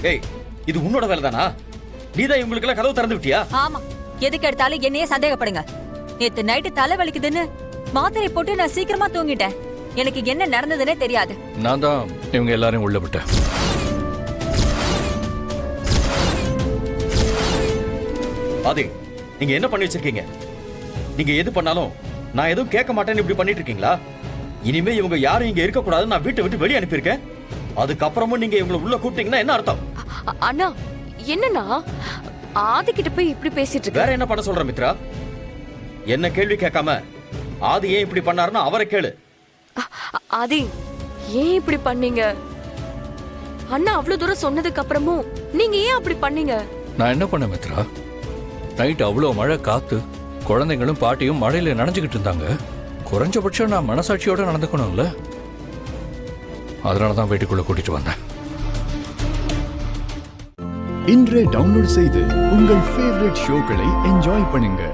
ஏய், இது உன்னோட வேலை தானா? நீதான் இவங்களுக்கெல்லாம் கதவு திறந்து விட்டியா? ஆமா, எதுக்கு எடுத்தாலும் என்னையே சந்தேகப்படுங்க. நேத்து நைட்டு தலை வலிக்குதுன்னு மாத்திரை போட்டு நான் சீக்கிரமா தூங்கிட்டேன். எனக்கு என்ன நடந்ததுன்னே தெரியாது. நான் தான் இவங்க எல்லாரையும் உள்ள விட்டேன். ஆதி, நீங்க என்ன பண்ணி வச்சிருக்கீங்க? நீங்க எது பண்ணாலும் நான் எதுவும் கேட்க மாட்டேன்னு இப்படி பண்ணிட்டு இருக்கீங்களா? இனிமே இவங்க யாரும் இங்க இருக்க கூடாதுன்னு நான் வீட்டை விட்டு வெளியே அனுப்பியிருக்கேன். அதுக்கப்புறமும் நீங்க இவங்களை உள்ள கூப்பிட்டீங்கன்னா என்ன அர்த்தம்? அண்ணா, என்னன்னா ஆதி கிட்ட போய் இப்படி பேசிட்டு இருக்க? வேற என்ன பண்ண சொல்ற மித்ரா? என்ன கேள்வி கேட்காம ஆதி ஏன் இப்படி பண்ணாருன்னா அவரை கேளு. ஆதி, ஏன் இப்படி பண்ணீங்க? அண்ணா அவ்வளவு தூரம் சொன்னதுக்கு அப்புறமும் நீங்க ஏன் அப்படி பண்ணீங்க? நான் என்ன பண்ண மித்ரா? நைட் அவ்வளோ மழை, காத்து, குழந்தைங்களும் பாட்டியும் மழையில நனைஞ்சுக்கிட்டு இருந்தாங்க. குறைஞ்சபட்சம் நான் மனசாட்சியோட நடந்துக்கணும்ல. அதனால தான் வீட்டுக்குள்ள கூட்டிட்டு வந்தேன். இன்றே டவுன்லோட் செய்து உங்கள் ஃபேவரட் ஷோக்களை என்ஜாய் பண்ணுங்க.